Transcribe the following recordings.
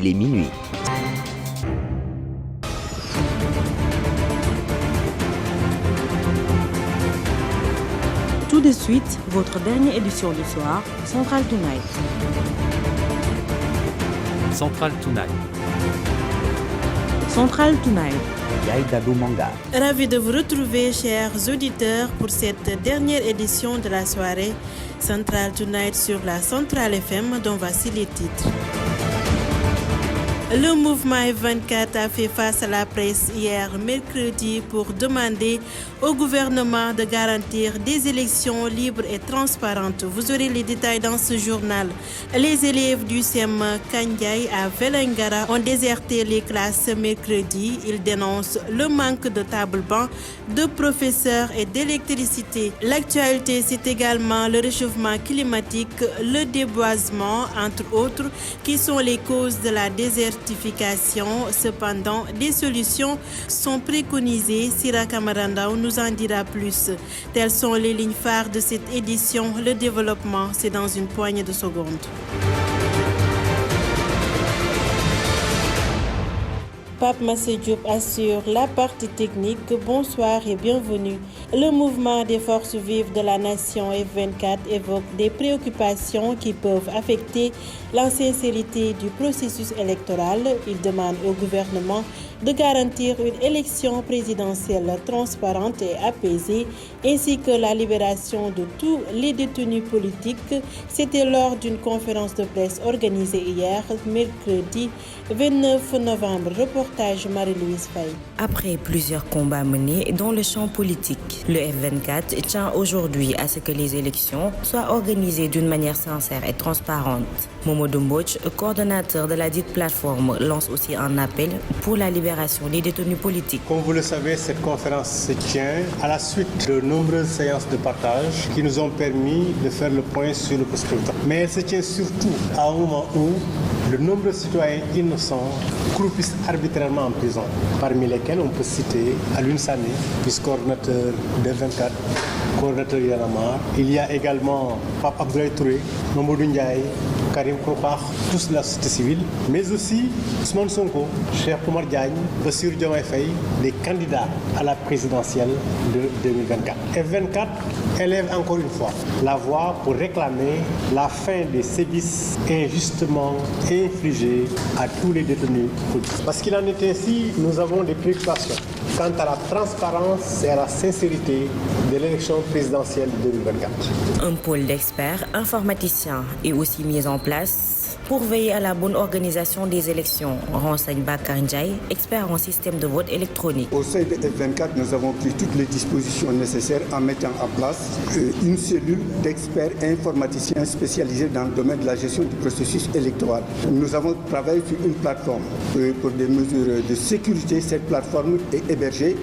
il est minuit. Tout de suite, votre dernière édition du soir, Central Tonight. Central Tonight. Central Tonight. Yaïda Manga. Ravi de vous retrouver, chers auditeurs, pour cette dernière édition de la soirée Central Tonight sur la Central FM, dont voici les titres. Le mouvement F24 a fait face à la presse hier mercredi pour demander au gouvernement de garantir des élections libres et transparentes. Vous aurez les détails dans ce journal. Les élèves du CEM Kandiaï à Vélingara ont déserté les classes mercredi. Ils dénoncent le manque de tables-bancs, de professeurs et d'électricité. L'actualité, c'est également le réchauffement climatique, le déboisement, entre autres, qui sont les causes de la désertification. Cependant, des solutions sont préconisées. Sira Kamarandao nous en dira plus. Telles sont les lignes phares de cette édition. Le développement, c'est dans une poignée de secondes. Pape Massé Diop assure la partie technique. Bonsoir et bienvenue. Le mouvement des forces vives de la nation F24 évoque des préoccupations qui peuvent affecter la sincérité du processus électoral. Il demande au gouvernement de garantir une élection présidentielle transparente et apaisée, ainsi que la libération de tous les détenus politiques. C'était lors d'une conférence de presse organisée hier, mercredi 29 novembre. Reportage Marie-Louise Faye. Après plusieurs combats menés dans le champ politique, le F24 tient aujourd'hui à ce que les élections soient organisées d'une manière sincère et transparente. Momodou Mbodj, coordonnateur de la dite plateforme, lance aussi un appel pour la libération des détenus politiques. Comme vous le savez, cette conférence se tient à la suite de nombreuses séances de partage qui nous ont permis de faire le point sur le scrutin. Mais elle se tient surtout à un moment où de nombreux citoyens innocents croupissent arbitrairement en prison, parmi lesquels on peut citer Alioune Sané, vice-coordinateur de 24, coordinateur Yanamar. Il y a également Pape Abdoulaye Touré, Mamadou Ndiaye, Karim Kropar, tous de la société civile, mais aussi Ousmane Sonko, Cheikh Oumar Diagne, Bassirou Diomaye Faye, les candidats à la présidentielle de 2024. F24 élève encore une fois la voix pour réclamer la fin des sévices injustement infligés à tous les détenus politiques. Parce qu'il en est ainsi, nous avons des préoccupations quant à la transparence et à la sincérité de l'élection présidentielle de 2024. Un pôle d'experts, informaticiens est aussi mis en place pour veiller à la bonne organisation des élections, renseigne Bakar Ndiaye, expert en système de vote électronique. Au sein de F24, nous avons pris toutes les dispositions nécessaires en mettant en place une cellule d'experts informaticiens spécialisés dans le domaine de la gestion du processus électoral. Nous avons travaillé sur une plateforme pour des mesures de sécurité. Cette plateforme est hébergée,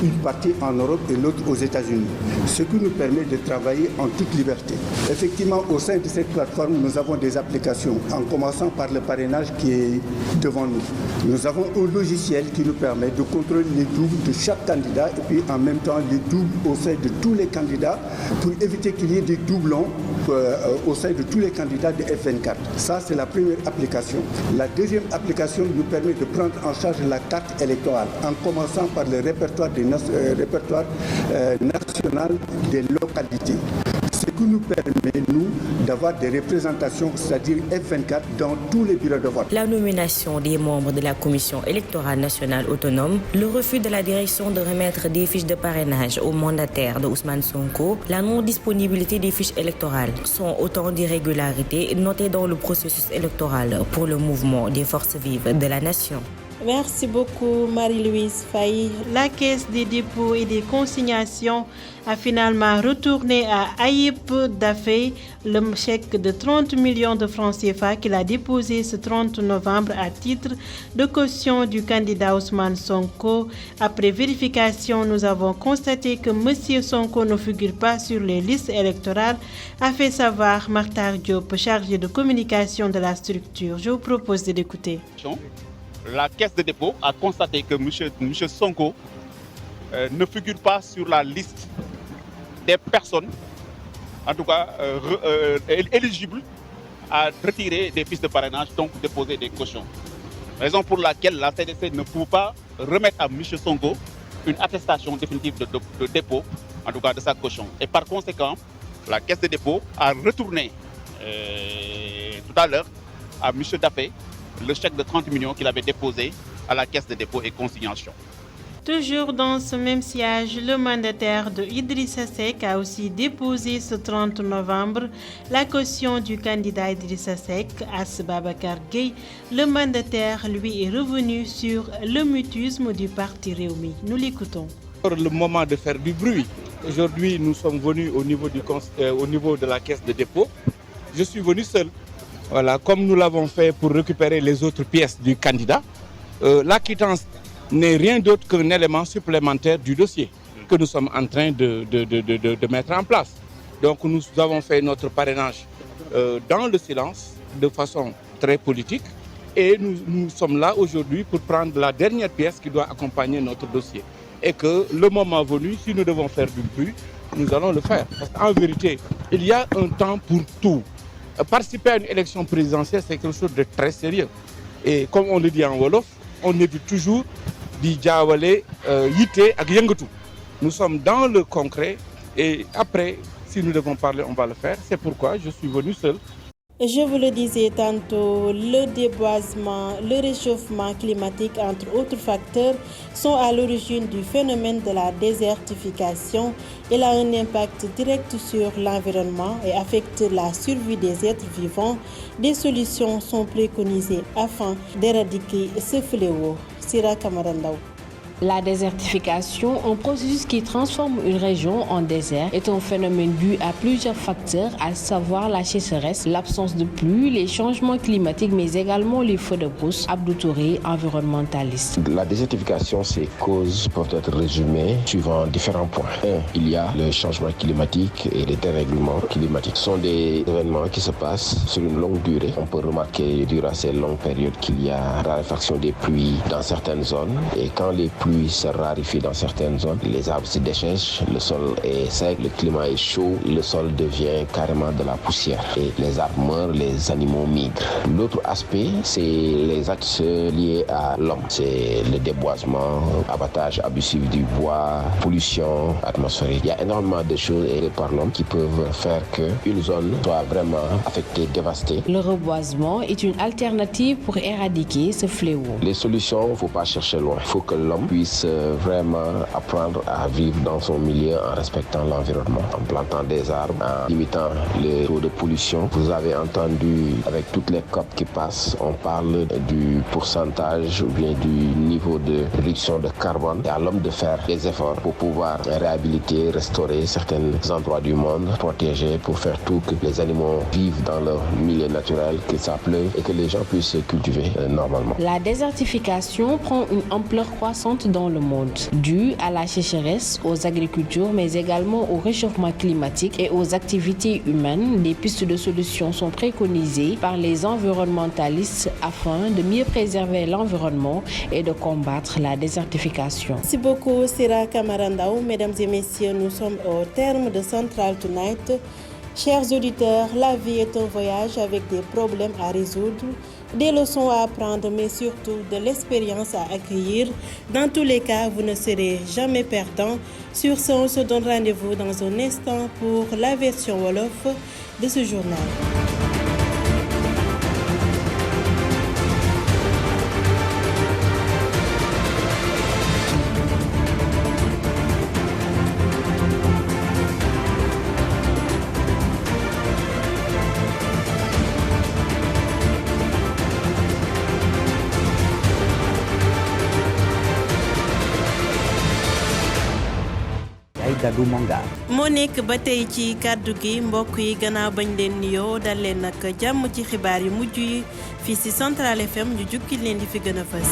une partie en Europe et l'autre aux États-Unis, ce qui nous permet de travailler en toute liberté. Effectivement, au sein de cette plateforme, nous avons des applications, en commençant par le parrainage qui est devant nous. Nous avons un logiciel qui nous permet de contrôler les doubles de chaque candidat et puis en même temps les doubles au sein de tous les candidats pour éviter qu'il y ait des doublons au sein de tous les candidats de F24. Ça, c'est la première application. La deuxième application nous permet de prendre en charge la carte électorale en commençant par le répertoire national des localités. Ce qui nous permet, nous, d'avoir des représentations, c'est-à-dire F24, dans tous les bureaux de vote. La nomination des membres de la Commission électorale nationale autonome, le refus de la direction de remettre des fiches de parrainage aux mandataires de Ousmane Sonko, la non-disponibilité des fiches électorales sont autant d'irrégularités notées dans le processus électoral pour le mouvement des forces vives de la nation. Merci beaucoup Marie-Louise Faye. La Caisse des dépôts et des consignations a finalement retourné à Ayip Dafé le chèque de 30 millions de francs CFA qu'il a déposé ce 30 novembre à titre de caution du candidat Ousmane Sonko. Après vérification, nous avons constaté que M. Sonko ne figure pas sur les listes électorales, a fait savoir Martar Diop, chargé de communication de la structure. Je vous propose de l'écouter. La Caisse de dépôt a constaté que M. Sonko ne figure pas sur la liste des personnes, en tout cas éligibles à retirer des fiches de parrainage, donc déposer des cautions. Raison pour laquelle la CDC ne peut pas remettre à M. Sonko une attestation définitive de dépôt, en tout cas de sa caution. Et par conséquent, la caisse de dépôt a retourné tout à l'heure à M. Daffé le chèque de 30 millions qu'il avait déposé à la caisse de dépôt et consignation. Toujours dans ce même siège, le mandataire de Idrissa Seck a aussi déposé ce 30 novembre la caution du candidat Idrissa Seck. As Babacar Gueye, le mandataire, lui, est revenu sur le mutisme du parti Rewmi. Nous l'écoutons. Le moment de faire du bruit. Aujourd'hui, nous sommes venus au niveau de la caisse de dépôt. Je suis venu seul. Voilà, comme nous l'avons fait pour récupérer les autres pièces du candidat. La quittance n'est rien d'autre qu'un élément supplémentaire du dossier que nous sommes en train de mettre en place. Donc nous avons fait notre parrainage dans le silence, de façon très politique, et nous sommes là aujourd'hui pour prendre la dernière pièce qui doit accompagner notre dossier. Et que le moment venu, si nous devons faire du bruit, nous allons le faire. Parce qu'en vérité, il y a un temps pour tout. Participer à une élection présidentielle, c'est quelque chose de très sérieux. Et comme on le dit en Wolof, on évite toujours di jaawale yitte ak yëngatu. Nous sommes dans le concret et après, si nous devons parler, on va le faire. C'est pourquoi je suis venu seul. Je vous le disais tantôt, le déboisement, le réchauffement climatique, entre autres facteurs, sont à l'origine du phénomène de la désertification. Il a un impact direct sur l'environnement et affecte la survie des êtres vivants. Des solutions sont préconisées afin d'éradiquer ce fléau. Sira Kamarandaou. La désertification, un processus qui transforme une région en désert, est un phénomène dû à plusieurs facteurs, à savoir la sécheresse, l'absence de pluie, les changements climatiques, mais également les feux de brousse. Abdou Touré, environnementaliste. La désertification, ses causes peuvent être résumées suivant différents points. Il y a le changement climatique et les dérèglements climatiques. Ce sont des événements qui se passent sur une longue durée. On peut remarquer durant ces longues périodes qu'il y a raréfaction des pluies dans certaines zones, et quand les pluies se raréfient dans certaines zones, les arbres se dessèchent, le sol est sec, le climat est chaud, le sol devient carrément de la poussière et les arbres meurent, les animaux migrent. L'autre aspect, c'est les actes liés à l'homme. C'est le déboisement, abattage abusif du bois, pollution atmosphérique. Il y a énormément de choses aidées par l'homme qui peuvent faire qu'une zone soit vraiment affectée, dévastée. Le reboisement est une alternative pour éradiquer ce fléau. Les solutions, il ne faut pas chercher loin. Il faut que l'homme puisse vraiment apprendre à vivre dans son milieu en respectant l'environnement, en plantant des arbres, en limitant le taux de pollution. Vous avez entendu avec toutes les COP qui passent, on parle du pourcentage ou bien du niveau de réduction de carbone. C'est à l'homme de faire des efforts pour pouvoir réhabiliter, restaurer certains endroits du monde, protéger pour faire tout que les animaux vivent dans leur milieu naturel, que ça pleuve et que les gens puissent se cultiver normalement. La désertification prend une ampleur croissante dans le monde, due à la sécheresse, aux agricultures, mais également au réchauffement climatique et aux activités humaines. Des pistes de solutions sont préconisées par les environnementalistes afin de mieux préserver l'environnement et de combattre la désertification. Merci beaucoup, Sira Kamarandaou. Mesdames et messieurs, nous sommes au terme de Central Tonight. Chers auditeurs, la vie est un voyage avec des problèmes à résoudre, des leçons à apprendre, mais surtout de l'expérience à accueillir. Dans tous les cas, vous ne serez jamais perdant. Sur ce, on se donne rendez-vous dans un instant pour la version Wolof de ce journal. moo nekk ba tey ci kàddu gi mbokk yi gannaaw bañ leen nuyoo dal leen nag jàmm ci xibaar yu mujj yi fii ci Central FM ñu jukki leen di fi gën a fës.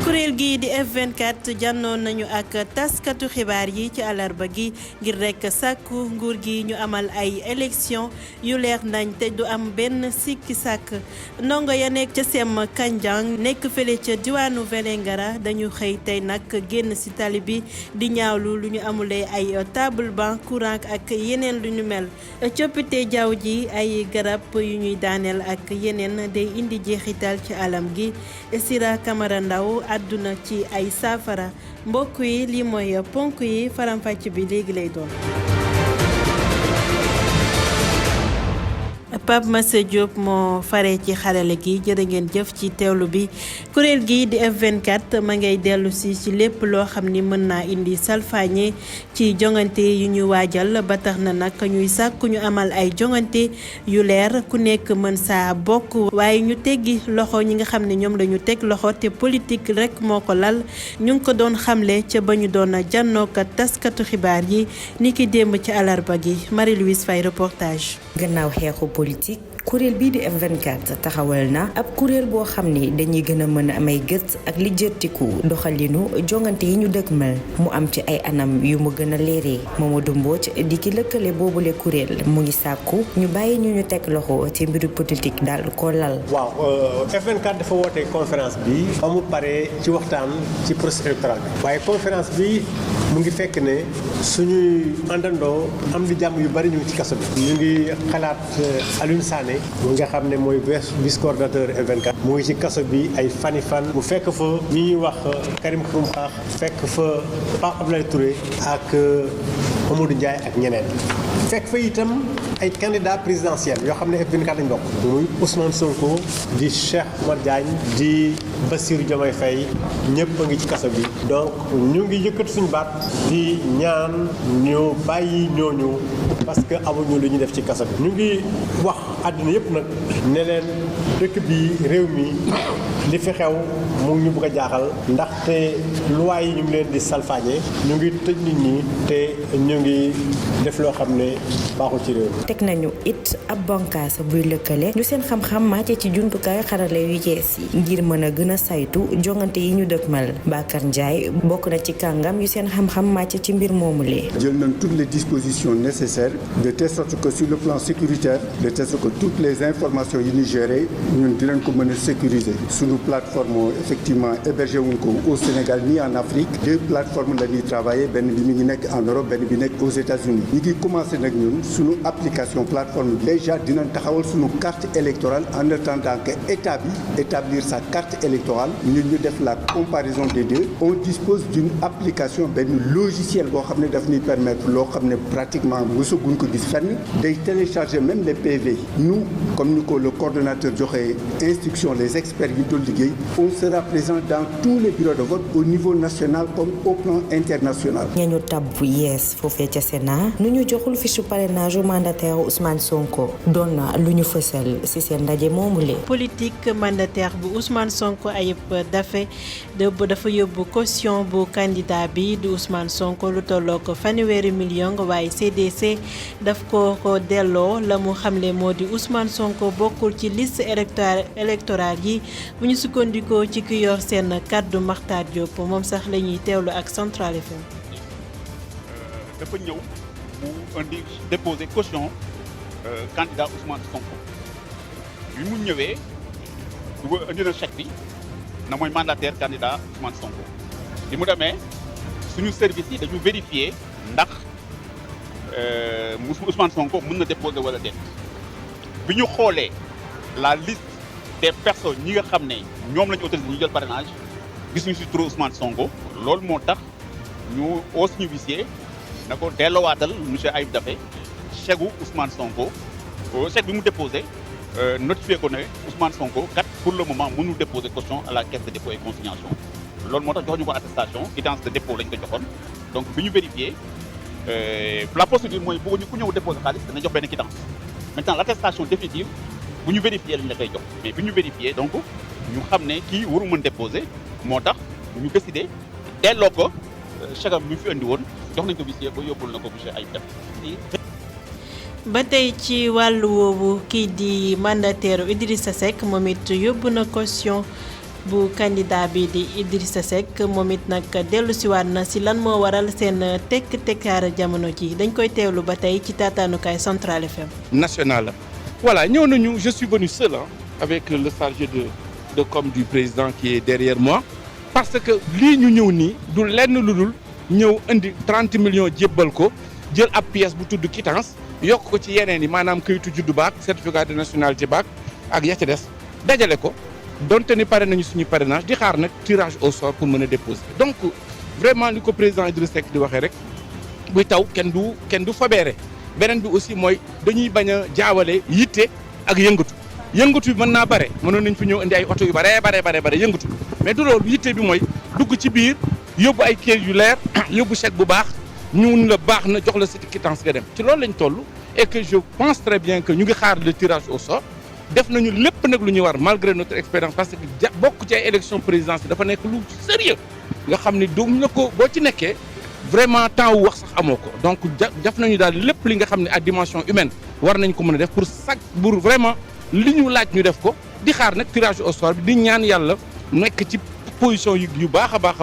kuréel gi di F24 jànnoon nañu ak taskatu xibaar yi ci àllarba gi ngir rek sàkku nguur gi ñu amal ay élection yu leer nañ te du am benn sikki sàkk ndongo ya nekk ca Sem Kanjang nekk fële ca diwaanu Vélingara dañu xëy tey nag génn ci tali bi di ñaawlu lu ñu amulee ay table banc courant ak yeneen lu ñu mel coppite jaww ji ay garab yu ñuy daaneel ak yeneen day indi jeexital ci alam gi Sira Camara Ndaw àdduna ci ay saafara mbokk yi lii mooy ponk yi faram-fàcc bi léegi lay doon. Pape Massé Diop moo fare ci xarale gi jërë ngeen jëf ci teewlu bi kuréel gi di F24 ma ngay dellu si ci lépp loo xam ni mën naa indi salfaañe ci jongante yu ñu waajal ba tax na nag ñuy sàkku ñu amal ay jongante yu leer ku nekk mën saa bokk waaye ñu teggi loxo ñi nga xam ne ñoom lañu teg loxo te politique rek moo ko lal ñu ngi ko doon xamle ca ba ñu doon jànnook taskatu xibaar yi ni ki démb ci àllarba gi Marie-Louise Faye reportage. gannaaw xeexu politique kuréel bii di F24 taxawal na ab kuréel boo xam ni dañuy gën a mën a amay gët ak lijjatiku doxalinu jongante yi ñu dëgmal mu am ci ay anam yu mu gën a leeree Mamadou Mbodj di ki lëkkale boobule kuréel mu ngi sàkku ñu bàyyi ñu teg loxo ci mbiru politique daal ko lal. waaw F24 dafa woote conférence bi ba mu paree ci waxtaan ci processus électoral bi waaye conférence bi mu ngi fekk ne suñuy àndandoo am di jàmm yu bari ñu ngi ci kaso bi ñu ngi xalaat Alioune Sané mu nga xam ne mooy vice coordinateur F24 mu ngi ci kaso bi ay fani fan mu fekk fa ñi ñuy wax Karim Xrum Xax fekk fa Pape Abdoulaye Touré ak Mamadou Ndiaye ak ñeneen fekk fa itam ay candidat présidentiel yoo xam ne F24 lañ bokk muy Ousmane Sonko di Cheikh Oumar Diagne di Bassirou Diomaye Faye ñëpp a ngi ci kaso bi donc ñu ngi yëkkati suñu baat di ñaan ñu bàyyi ñooñu parce que amuñu lu ñu def ci kaso bi ñu ngi wax àddina yëpp nag ne leen dëkk bi réew mi li fi xew mu ngi ñu bëgg a jaaxal ndaxte loi yi ñu ngi leen di salfaañe ñu ngi tëj nit ñi te ñu ngi def loo xam ne baaxul ci réew mi. teg nañu it ab bànqaas buy lëkkale ñu seen xam-xam màcc ci jumtukaay xarale yu yees yi ngir mën a gën a saytu jongante yi ñu dëgmal Bakar Ndiaye bokk na ci kàngam yu seen xam-xam màcc ci mbir moomulee. jël nañ toutes les dispositions nécessaires de telle sorte que sur le plan sécuritaire de telle sorte que toutes les informations yi ñu géré ñun dinañ ko mën a sécuriser suñu plateforme effectivement hébergé wuñ ko au Sénégal ni en Afrique 2 plateformes la ñuy travailler benn bi mi ngi nekk en Europe benn bi nekk aux États-Unis ñi ngi commencé nag ñun suñu application plateforme bi déjà dinañ taxawal suñu carte électorale en attendant que état bi établir sa carte électorale ñun ñu def la comparaison des deux on dispose d'une application benn logiciel boo xam ne daf ñuy permettre loo xam ne pratiquement mësaguñ ko gis fenn day télécharger même les PV nous comme ni ko le coordonnateur joxe instruction les experts yi doon liggéey on sera présent dans tous les bureaux de vote au niveau national comme au plan international. ñañu tab bu yees foofee ca Sénat nu ñu joxul fiche parrainage mandataire Ousmane Sonko doon na lu ñu fësal ci seen ndaje moomule. politique mandataire bu Ousmane Sonko Ayib Daffé dafa yóbbu caution bu candidat bi di Ousmane Sonko lu tolloo ko fanweeri million waaye CDC daf ko delloo la mu xamle moo di Ousmane Sonko bokkul ci liste électorale yi bu ñu sukkandikoo ci ki yor seen kàddu Makhtar Diop moom sax la ñuy teewlu ak Central FM. dafa ñëw mu indi déposer caution candidat Ousmane Sonko bi mu ñëwee du indi na chèque bi na mooy mandataire candidat Ousmane Sonko bi mu demee suñu service yi dañu vérifier ndax Ousmane Sonko mën na déposer wala déet bi ñu xoolee la liste des personnes ñi nga xam ne ñoom la ñu autorisé ñu jël parrainage gisuñu si trop Ousmane Sonko loolu moo tax ñu au suñu huissier na ko dellowaatal monsieur Ayib Daffé chèque gu Ousmane Sonko chèque bi mu déposé notifié ko ne Ousmane Sonko kat pour le moment mënul déposer caution à la caisse de dépôt et consignation loolu moo tax jox ñu ko attestation quittance de dépôt lañ ko joxoon donc bi ñu vérifié la procédure mooy bëgguñu ku ñëw déposer xaalis dana jox benn quittance maintenant l' attestation définitive bu ñu vérifié lañ la koy jox mais bi ñu vérifié donc ñu xam ne kii waru mën déposer moo tax ñu décidé delloo ko chèque am bi fi andi woon jox nañ ko huissier ba yóbbul na ko monsieur Ayib Daffé. ba tey ci wàllu woowu kii di mandataire Idrissa Seck moom it yóbbu na caution bu candidat bi di Idrissa Seck moom it nag dellu siwaat na si lan moo waral seen tekk-tekkaar jamono ji dañ koy teewlu ba tey ci taataanukaay Central FM. national la voilà ñëw nañu je suis venu seul avec le chargé de com du président qui est derrière moi parce que lii ñu ñëw nii du lenn lu dul ñëw indi 30 millions jébbal ko jël ab pièce bu tudd quittance yokk ko ci yeneen yi maanaam kayitu juddu baak certificat de nationalité baak ak ya ca des dajale ko donte ni pare nañu suñu parrainage di xaar nag tirage au sort pour mën a déposer donc vraiment li ko président Idrissa Seck di waxee rek buy taw kenn du fabeere beneen bi aussi mooy dañuy bañ a jaawale yitte ak yëngatu bi mën naa bare mënoon nañ fi ñëw indi ay oto yu bare yëngatu mais du loolu yitte bi mooy dugg ci biir yóbbu ay kayit yu leer yóbbu chèque bu baax ñun la baax na jox la cette quittance nga dem ci loolu lañ toll et que je pense très bien que ñu ngi xaar le tirage au sort def nañu lépp nag lu ñu war malgré notre expérience parce que bokk ci ay élection présidentielle dafa nekk lu sérieux nga xam ni duñ la ko boo ci nekkee vraiment temps wu wax sax amoo ko donc def nañu daal lépp li nga xam ne à dimension humaine war nañ ko mën a def pour vraiment li ñu laaj ñu def ko di xaar nag tirage au sort bi di ñaan yàlla nekk ci position yu baax a baax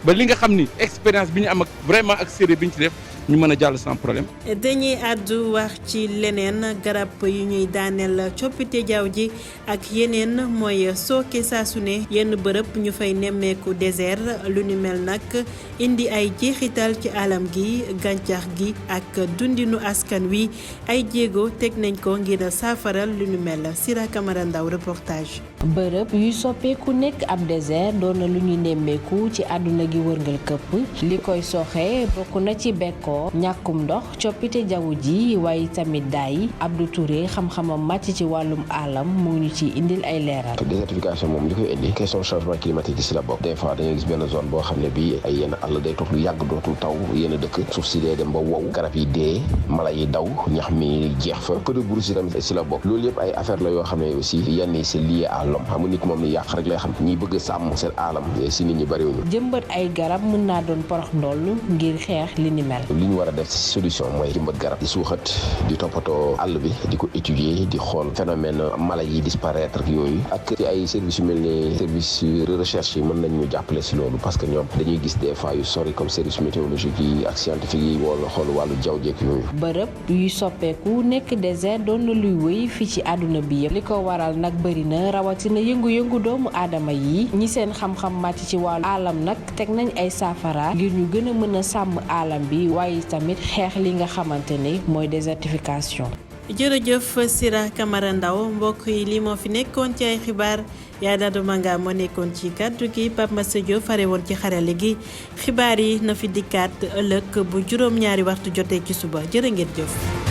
ba li nga xam ni expérience bi ñu am ak vraiment ak série bi ñu ci def ñu mën a jàll sans problème. dañuy àddu wax ci leneen garab yu ñuy daaneel coppite jaww ji ak yeneen mooy sooke saa su ne yenn bërëb ñu fay nemmeeku désert lu ni mel nag indi ay jeexital ci alam gi gàncax gi ak dundinu askan wi ay jéego teg nañ ko ngir saafaral lu ni mel Sira Camara Ndaw reportage. bërëb yuy soppeeku nekk ab désert doon na lu ñuy nemmeeku ci àdduna gi wërngal këpp li koy soxe bokk na ci bekkoor ñàkkum ndox coppite jaww ji waaye tamit daay Abdou Touré xam-xamam màcc ci wàllum alam moo ñu ci indil ay leeral. désertification moom li koy indi question changement climatique yi si la bokk des fois dañuy gis benn zone boo xam ne bii ay yenn àll day toog lu yàgg dootul taw yenn dëkk suuf si day dem ba wow garab yi dee mala yi daw ñax mi jeex fa peu de brousse yi tamit si la bokk loolu yëpp ay affaire la yoo xam ne aussi yenn yi c'est lié à l'homme xam nga nit moom ni yàq rek lay xam ñi bëgg sàmm seen alam si nit ñi bëriwuñu. jëmbat ay garab mën naa doon porox ndoll ngir xeex li ni mel. li ñu war a def solution mooy jëmbat garab di suuxat di toppatoo àll bi di ko étudier di xool phénomène mala yi disparaître yooyu ak ci ay services yu mel ni service de recherche yi mën nañ ñu jàppale si loolu parce que ñoom dañuy gis des fois yu sori comme service météorologique yi ak scientifique yi wala xool wàllu jaww jeeg yooyu. bërëb yuy soppeeku nekk désert doon na luy wéy fii ci àdduna bi yëpp li ko waral nag bëri na rawatina yëngu-yëngu doomu aadama yi ñi seen xam-xam màcc ci wàllu alam nag teg nañ ay saafara ngir ñu gën a mën a sàmm alam bi waaye tamit xeex li nga xamante ni mooy désertification. jërëjëf Sira Camara Ndaw mbokk yi li moo fi nekkoon ci ay xibaar Yaada Manga moo nekkoon ci kàddu gi Pape Massa Diop fare woon ci xarale gi xibaar yi na fi dikkaat ëllëg bu juróom-ñaari waxtu jotee ci suba jërë ngeen jëf.